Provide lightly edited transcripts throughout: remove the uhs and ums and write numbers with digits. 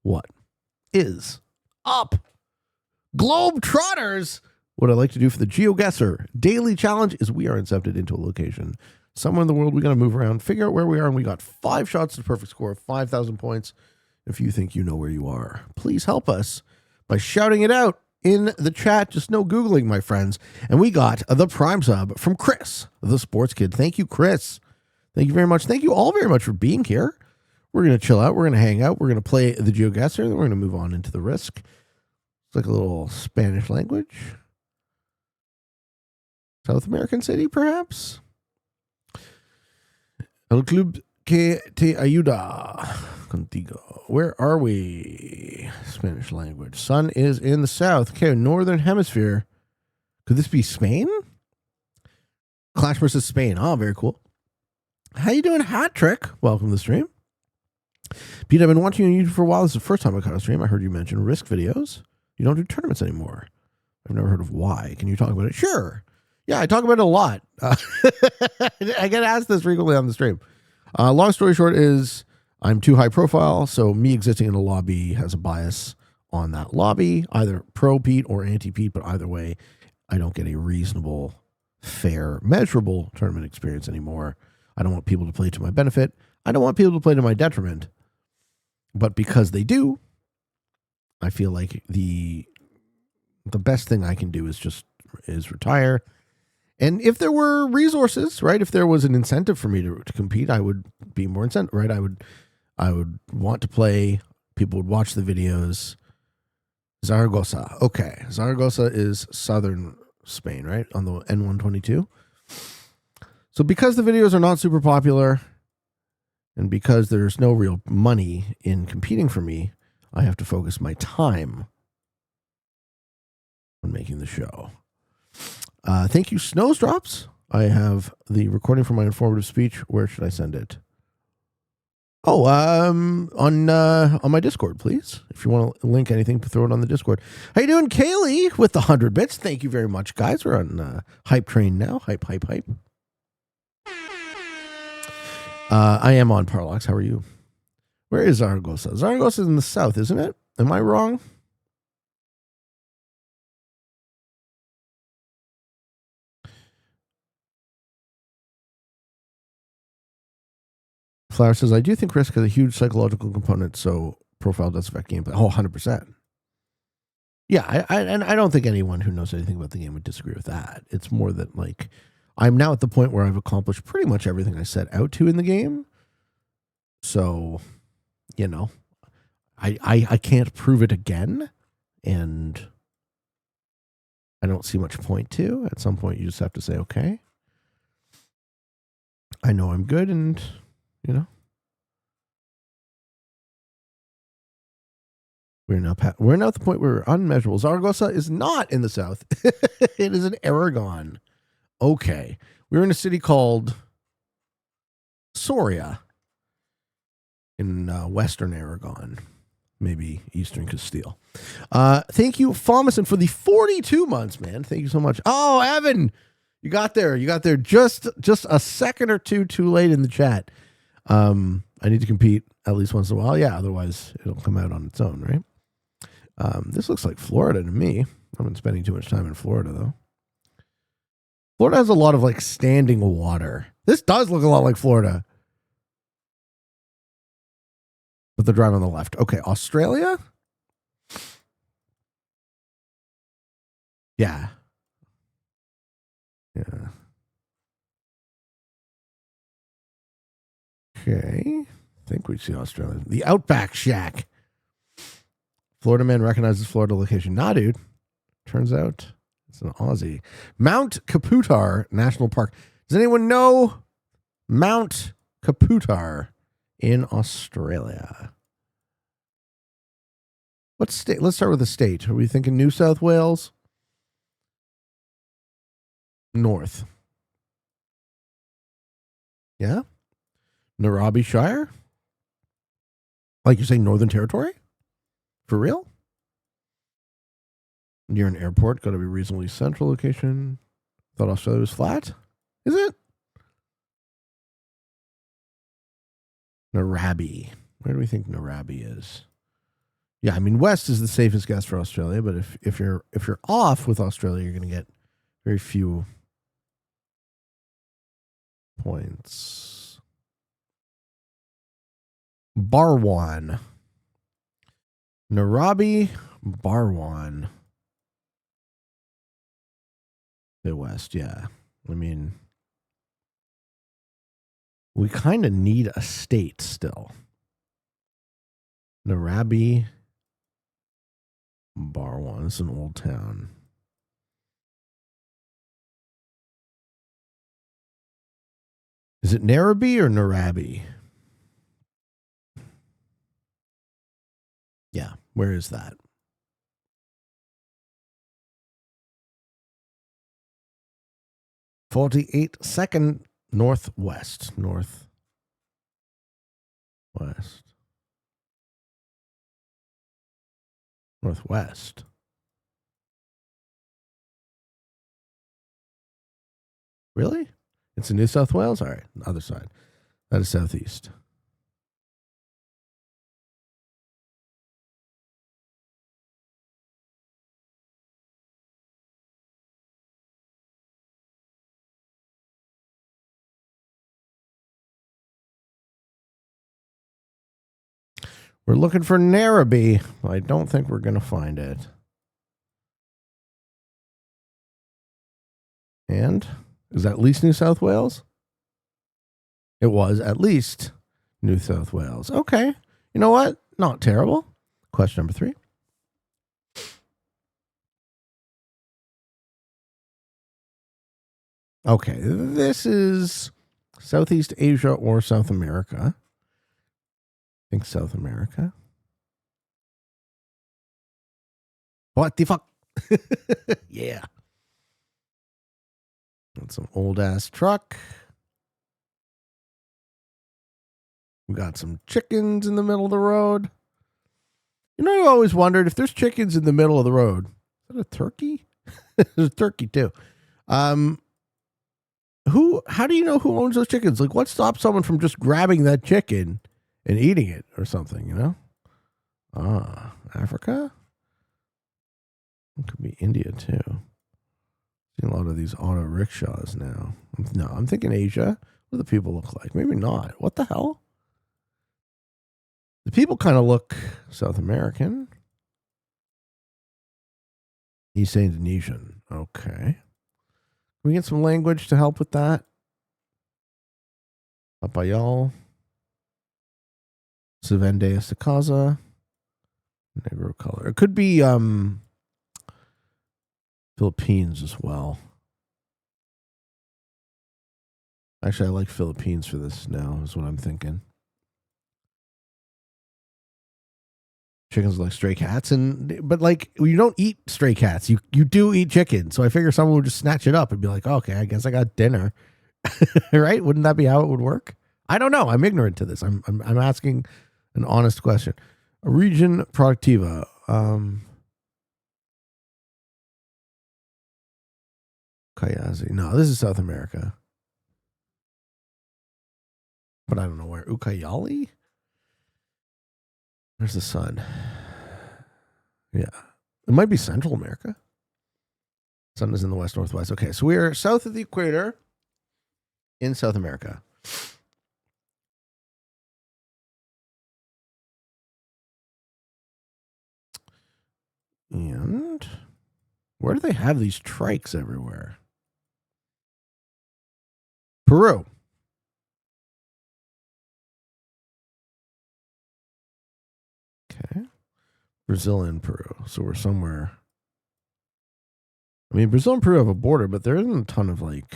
What is up, Globetrotters? What I like to do for the Geoguessr daily challenge is we are incepted into a location somewhere in the world. We got to move around, figure out where we are, and we got 5 shots to the perfect score of 5,000 points. If you think you know where you are, please help us by shouting it out in the chat. Just no Googling, my friends. And we got the Prime sub from Chris, the Sports Kid. Thank you, Chris. Thank you very much. Thank you all very much for being here. We're going to chill out. We're going to hang out. We're going to play the Geoguessr. Then we're going to move on into the Risk. It's like a little Spanish language. South American city, perhaps? El club que te ayuda contigo. Where are we? Spanish language. Sun is in the south. Okay, northern hemisphere. Could this be Spain? Clash versus Spain. Oh, very cool. How you doing, Hat Trick? Welcome to the stream. Pete, I've been watching you on YouTube for a while. This is the first time I caught a stream. I heard you mention Risk videos. You don't do tournaments anymore. I've never heard of why. Can you talk about it? Sure. Yeah, I talk about it a lot. I get asked this frequently on the stream. Long story short is I'm too high profile, so me existing in a lobby has a bias on that lobby, either pro Pete or anti Pete, but either way, I don't get a reasonable, fair, measurable tournament experience anymore. I don't want people to play to my benefit. I don't want people to play to my detriment. But because they do, I feel like the best thing I can do is retire. And if there were resources, right? If there was an incentive for me to compete, I would be more incentive, right? I would want to play. People would watch the videos. Zaragoza. Okay. Zaragoza is southern Spain, right? On the N122. So because the videos are not super popular and because there's no real money in competing for me, I have to focus my time on making the show. Thank you, Snowsdrops. I have the recording for my informative speech. Where should I send it? Oh, on my Discord, please. If you want to link anything, throw it on the Discord. How you doing, Kaylee, with the 100 bits? Thank you very much, guys. We're on Hype Train now. Hype. I am on Parallax. How are you? Where is Zaragoza? Zaragoza is in the south, isn't it? Am I wrong? Flower says, I do think Risk has a huge psychological component, so profile does affect gameplay. Oh, 100%. Yeah, I don't think anyone who knows anything about the game would disagree with that. It's more that, like, I'm now at the point where I've accomplished pretty much everything I set out to in the game. So, you know, I can't prove it again, and I don't see much point to. At some point, you just have to say, okay, I know I'm good, and, you know, we're now at the point where we're unmeasurable. Zaragoza is not in the south. It is in Aragon. Okay. We're in a city called Soria in western Aragon. Maybe eastern Castile. Thank you, Famison, for the 42 months, man. Thank you so much. Oh, Evan, you got there. You got there just a second or two too late in the chat. I need to compete at least once in a while. Yeah, otherwise it'll come out on its own, right? This looks like Florida to me. I've been spending too much time in Florida, though. Florida has a lot of, like, standing water. This does look a lot like Florida. But the drive on the left. Okay, Australia? Yeah. Okay. I think we see Australia. The Outback Shack. Florida man recognizes Florida location. Nah, dude. Turns out it's an Aussie. Mount Kaputar National Park. Does anyone know Mount Kaputar in Australia? What state? Let's start with the state. Are we thinking New South Wales? North. Yeah? Narrabeen Shire? Like you're saying Northern Territory? For real? Near an airport, got to be reasonably central location. Thought Australia was flat? Is it? Narrabeen. Where do we think Narrabeen is? Yeah, I mean west is the safest guess for Australia, but if you're off with Australia, you're going to get very few points. Barwan. Narabi Barwan. The west, yeah. I mean, we kind of need a state still. Narabi Barwan. It's an old town. Is it Narrabee or Narabi? Yeah, where is that? 48 northwest. Northwest. Northwest. Really? It's in New South Wales? All right, other side. That is southeast. We're looking for Narrabee. I don't think we're going to find it. And is that at least New South Wales? It was at least New South Wales. Okay. You know what? Not terrible. Question number 3. Okay. This is Southeast Asia or South America. I think South America. What the fuck? Yeah. That's some old ass truck. We got some chickens in the middle of the road. You know, I always wondered if there's chickens in the middle of the road. Is that a turkey? There's a turkey too. How do you know who owns those chickens? Like, what stops someone from just grabbing that chicken and eating it or something, you know? Africa? It could be India too. Seeing a lot of these auto rickshaws now. No, I'm thinking Asia. What do the people look like? Maybe not. What the hell? The people kind of look South American. East Indonesian. Okay. Can we get some language to help with that? Papayal. Se vende esta casa. Negro color. It could be Philippines as well. Actually, I like Philippines for this now, is what I'm thinking. Chickens are like stray cats, but like you don't eat stray cats. You do eat chicken. So I figure someone would just snatch it up and be like, oh, okay, I guess I got dinner. Right? Wouldn't that be how it would work? I don't know. I'm ignorant to this. I'm asking an honest question. A region productiva. Kayazi. No, this is South America. But I don't know where. Ucayali? There's the sun. Yeah. It might be Central America. Sun is in the west northwest. Okay, so we are south of the equator in South America. And where do they have these trikes everywhere? Peru. Okay. Brazil and Peru. So we're somewhere. I mean, Brazil and Peru have a border, but there isn't a ton of like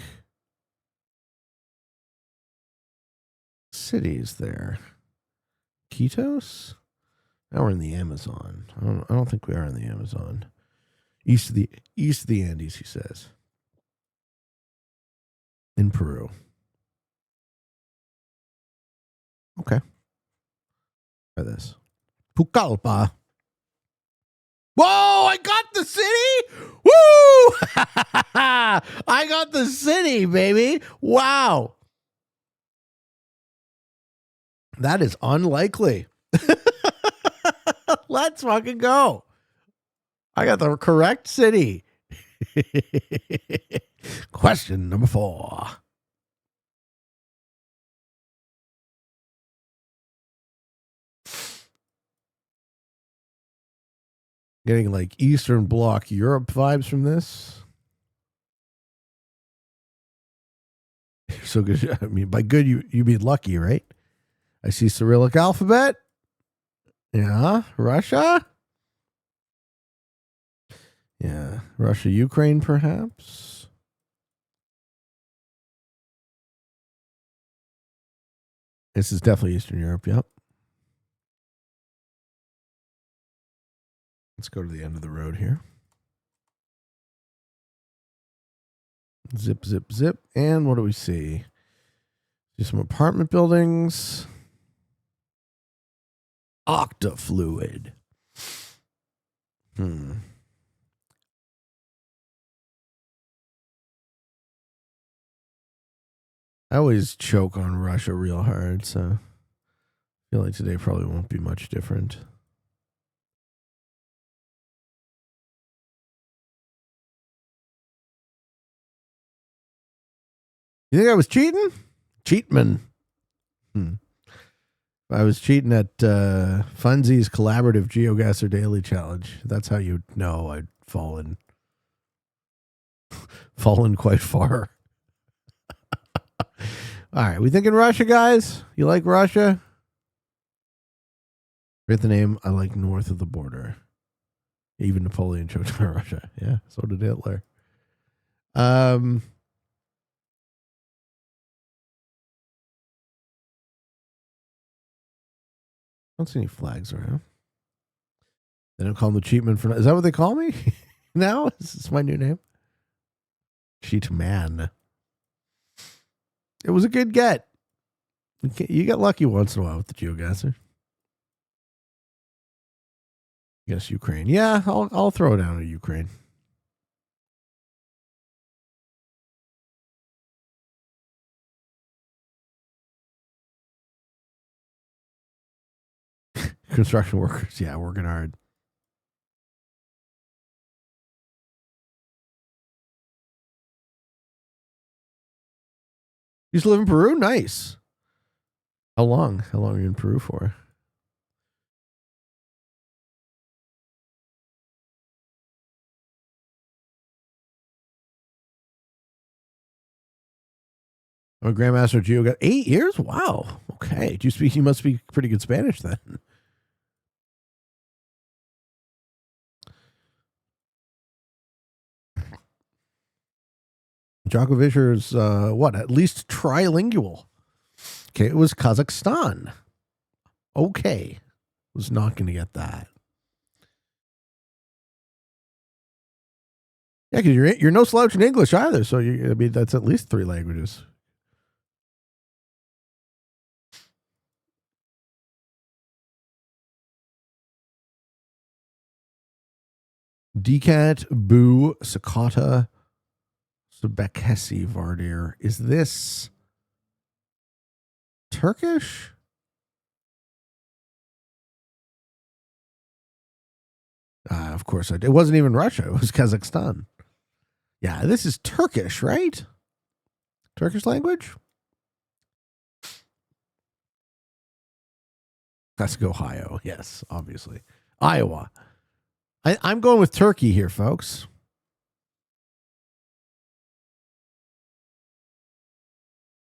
cities there. Quitos? Now we're in the Amazon. I don't think we are in the Amazon. East of the Andes, he says. In Peru. Okay. Try this. Pucallpa. Whoa, I got the city! Woo! I got the city, baby. Wow. That is unlikely. Let's fucking go. I got the correct city. Question number 4. Getting like Eastern Bloc Europe vibes from this. So good. I mean, by good, you mean lucky, right? I see Cyrillic alphabet. Yeah. Russia. Yeah. Russia, Ukraine, perhaps. This is definitely Eastern Europe. Yep. Let's go to the end of the road here. Zip, zip, zip. And what do we see? See some apartment buildings. Octafluid. I always choke on Russia real hard, so I feel like today probably won't be much different. You think I was cheating? Cheatman. I was cheating at Funzy's collaborative Geoguessr daily challenge. That's how you know I'd fallen quite far. All right, we thinking Russia, guys? You like Russia? Write the name. I like north of the border. Even Napoleon choked on Russia. Yeah, so did Hitler. I don't see any flags around. They don't call him the Cheatman for. Is that what they call me now? Is this my new name? Cheatman. It was a good get. You get lucky once in a while with the Geoguessr. Yes, Ukraine. Yeah, I'll throw it down to Ukraine. Construction workers, yeah, working hard. You used to live in Peru? Nice. How long? How long are you in Peru for? Oh, Grandmaster Geo got 8 years? Wow. Okay. Do you speak? You must speak pretty good Spanish then. Djokovic is what? At least trilingual. Okay, it was Kazakhstan. Okay, was not going to get that. Yeah, because you're no slouch in English either. So I mean that's at least 3 languages. Decat, Boo, Sakata, Sebekesi, Vardir. Is this Turkish? Of course, it wasn't even Russia. It was Kazakhstan. Yeah, this is Turkish, right? Turkish language? That's Ohio. Yes, obviously. Iowa. I'm going with Turkey here, folks.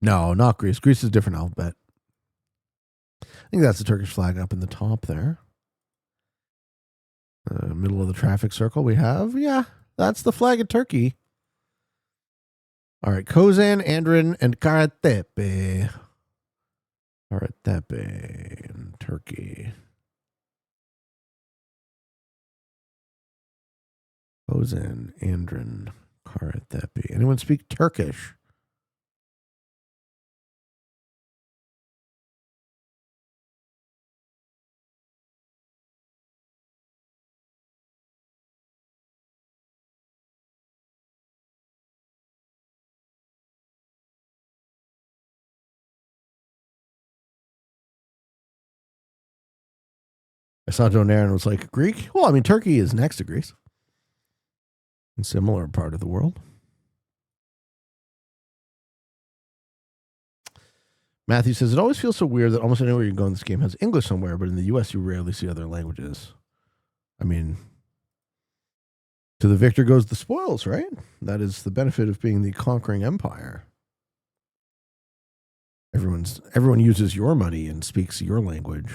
No, not Greece. Greece is a different alphabet. I think that's the Turkish flag up in the top there. Middle of the traffic circle we have. Yeah, that's the flag of Turkey. All right, Kozan, Andrin, and Karatepe. Karatepe in Turkey. Kozan, Andrin, Karatepe. Anyone speak Turkish? saw Joan Aaron was like, Greek? Well, I mean, Turkey is next to Greece. A similar part of the world. Matthew says, it always feels so weird that almost anywhere you go in this game has English somewhere, but in the U.S. you rarely see other languages. I mean, to the victor goes the spoils, right? That is the benefit of being the conquering empire. Everyone uses your money and speaks your language.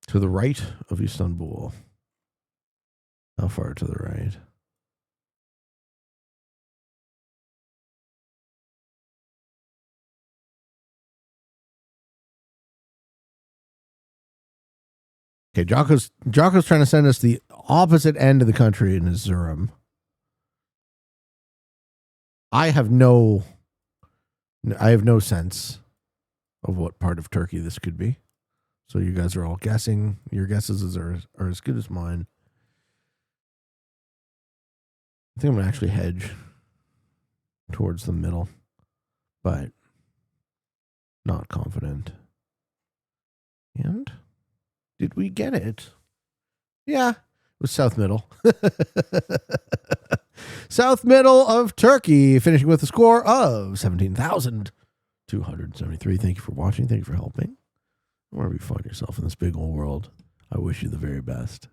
To the right of Istanbul. How far to the right? Okay, Jocko's trying to send us the opposite end of the country in Erzurum. I have no sense of what part of Turkey this could be. So you guys are all guessing. Your guesses are as good as mine. I think I'm going to actually hedge towards the middle, but not confident. And did we get it? Yeah, it was South Middle. South Middle of Turkey, finishing with a score of 17,273. Thank you for watching. Thank you for helping. Wherever you find yourself in this big old world, I wish you the very best.